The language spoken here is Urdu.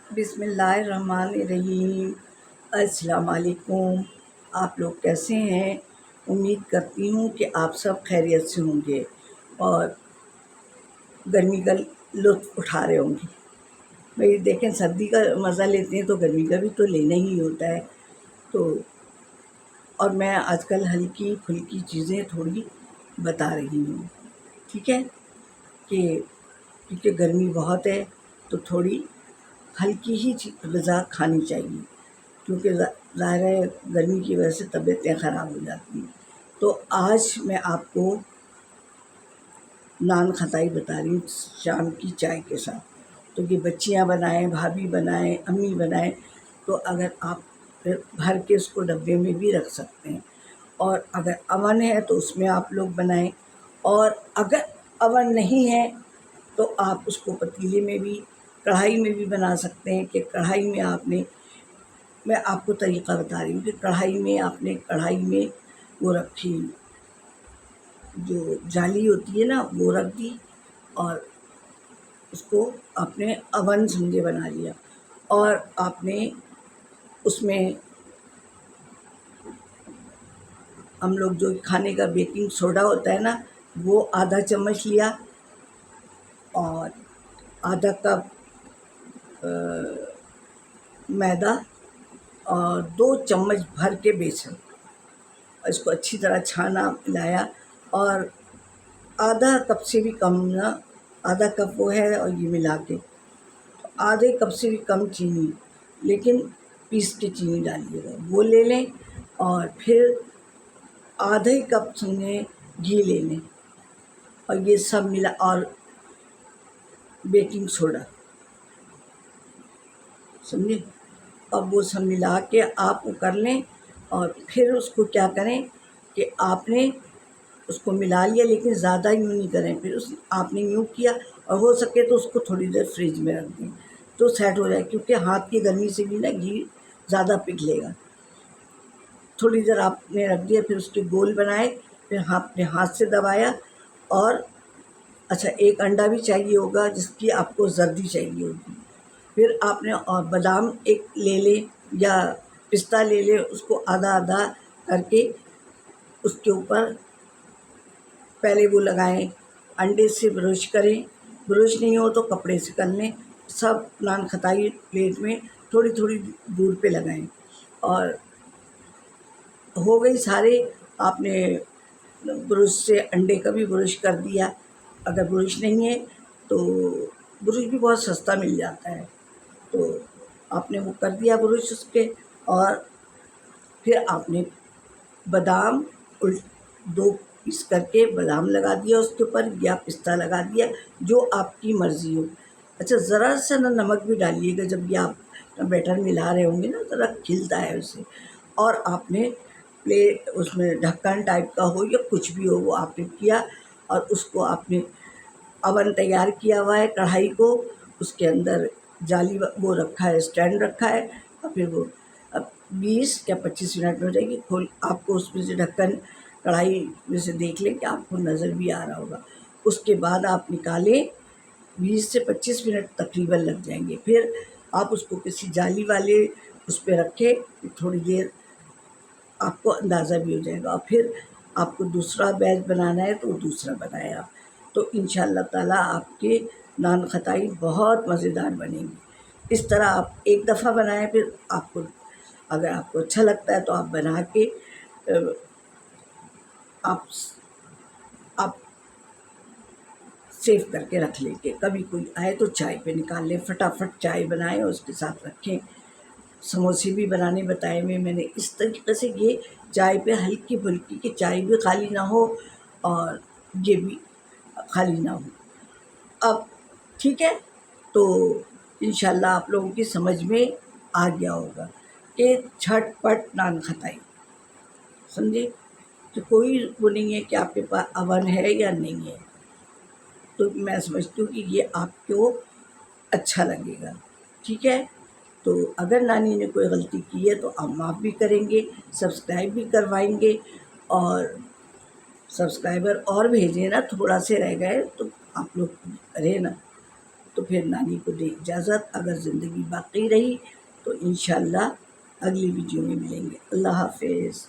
بسم اللہ الرحمن الرحیم۔ السلام علیکم۔ آپ لوگ کیسے ہیں؟ امید کرتی ہوں کہ آپ سب خیریت سے ہوں گے اور گرمی کا لطف اٹھا رہے ہوں گے۔ بھئی دیکھیں، سردی کا مزہ لیتے ہیں تو گرمی کا بھی تو لینا ہی ہوتا ہے۔ تو اور میں آج کل ہلکی پھلکی چیزیں تھوڑی بتا رہی ہوں، ٹھیک ہے؟ کہ کیونکہ گرمی بہت ہے تو تھوڑی ہلکی ہی غذا کھانی چاہیے، کیونکہ ظاہر ہے گرمی کی وجہ سے طبیعتیں خراب ہو جاتی ہیں۔ تو آج میں آپ کو نان خطائی بتا رہی ہوں شام کی چائے کے ساتھ۔ تو یہ بچیاں بنائیں، بھابھی بنائیں، امی بنائیں، تو اگر آپ پھر بھر کے اس کو ڈبے میں بھی رکھ سکتے ہیں، اور اگر اوون ہے تو اس میں آپ لوگ بنائیں، اور اگر اوون نہیں ہے تو آپ اس کو پتیلے میں بھی، کڑھائی میں بھی بنا سکتے ہیں۔ کہ کڑھائی میں میں آپ کو طریقہ بتا رہی ہوں کہ کڑھائی میں وہ رکھی، جو جالی ہوتی ہے نا وہ رکھ دی، اور اس کو آپ نے اوون سمجھے بنا لیا، اور آپ نے اس میں ہم لوگ جو کھانے کا بیکنگ سوڈا ہوتا ہے نا، وہ آدھا چمچ لیا، اور آدھا کپ میدا، اور 2 چمچ بھر کے بیسن، اس کو اچھی طرح چھانا، ملایا، اور آدھا کپ سے بھی کم نا، آدھا کپ وہ ہے اور یہ ملا کے آدھے کپ سے بھی کم چینی، لیکن پیس کے چینی ڈالیے گا، وہ لے لیں، اور پھر آدھے کپ سمجھیں گھی لے لیں، اور یہ سب ملا، اور بیکنگ سوڈا، سمجھے؟ اب وہ سب ملا کے آپ وہ کر لیں، اور پھر اس کو کیا کریں کہ آپ نے اس کو ملا لیا، لیکن زیادہ یوں نہیں کریں، پھر آپ نے یوں کیا، اور ہو سکے تو اس کو تھوڑی دیر فریج میں رکھ دیں تو سیٹ ہو جائے، کیونکہ ہاتھ کی گرمی سے بھی نا گھی زیادہ پگھلے گا۔ تھوڑی دیر آپ نے رکھ دیا، پھر اس کے گول بنائے، پھر اپنے ہاتھ سے دبایا، اور اچھا ایک انڈا بھی چاہیے ہوگا جس کی آپ کو زردی چاہیے ہوگی، پھر آپ نے اور بادام ایک لے لیں یا پستہ لے لیں، اس کو آدھا آدھا کر کے اس کے اوپر پہلے وہ لگائیں، انڈے سے برش کریں، برش نہیں ہو تو کپڑے سے کر لیں، سب نان خطائی پلیٹ میں تھوڑی تھوڑی دور پہ لگائیں، اور ہو گئی سارے، آپ نے برش سے انڈے کا بھی برش کر دیا، اگر برش نہیں ہے تو برش بھی بہت سستا مل جاتا ہے، تو آپ نے وہ کر دیا برش اس کے، اور پھر آپ نے بادام 2 پیس کر کے بادام لگا دیا اس کے اوپر، یا پستہ لگا دیا، جو آپ کی مرضی ہو۔ اچھا ذرا سا نمک بھی ڈالیے گا، جب یہ آپ بیٹر ملا رہے ہوں گے نا، ذرا کھلتا ہے اسے، اور آپ نے اس میں ڈھکن ٹائپ کا ہو یا کچھ بھی ہو وہ آپ نے کیا، اور اس کو آپ نے اوون تیار کیا ہوا ہے، کڑھائی کو اس کے اندر جالی وہ رکھا ہے، اسٹینڈ رکھا ہے، اور پھر وہ 20 یا 25 منٹ میں ہو جائے گی، آپ کو اس میں سے ڈھکن کڑھائی میں سے دیکھ لیں کہ آپ کو نظر بھی آ رہا ہوگا، اس کے بعد آپ نکالیں، 20 سے 25 منٹ تقریباً لگ جائیں گے، پھر آپ اس کو کسی جالی والے اس پہ رکھیں، تھوڑی دیر آپ کو اندازہ بھی ہو جائے گا، اور پھر آپ کو دوسرا بیچ بنانا ہے تو دوسرا بنائیں آپ، تو انشاءاللہ تعالیٰ آپ کے نان خطائی بہت مزیدار بنیں گی۔ اس طرح آپ ایک دفعہ بنائیں، پھر اگر آپ کو اچھا لگتا ہے تو آپ بنا کے آپ آپ سیو کر کے رکھ لیں، کہ کبھی کوئی آئے تو چائے پہ نکال لیں، فٹافٹ چائے بنائیں اور اس کے ساتھ رکھیں۔ سموسے بھی بنانے بتائے میں نے اس طریقے سے، یہ چائے پہ ہلکی پھلکی، کہ چائے بھی خالی نہ ہو اور یہ بھی خالی نہ ہو۔ اب ٹھیک ہے، تو انشاءاللہ آپ لوگوں کی سمجھ میں آ گیا ہوگا کہ جھٹ پٹ نان خطائی، سمجھے؟ کہ کوئی وہ نہیں ہے کہ آپ کے پاس اوون ہے یا نہیں ہے، تو میں سمجھتی ہوں کہ یہ آپ کو اچھا لگے گا، ٹھیک ہے؟ تو اگر نانی نے کوئی غلطی کی ہے تو آپ معاف بھی کریں گے، سبسکرائب بھی کروائیں گے، اور سبسکرائبر اور بھیجیں نا، تھوڑا سے رہ گئے تو آپ لوگ کریں نا، تو پھر نانی کو دیں اجازت، اگر زندگی باقی رہی تو انشاءاللہ اگلی ویڈیو میں ملیں گے۔ اللہ حافظ۔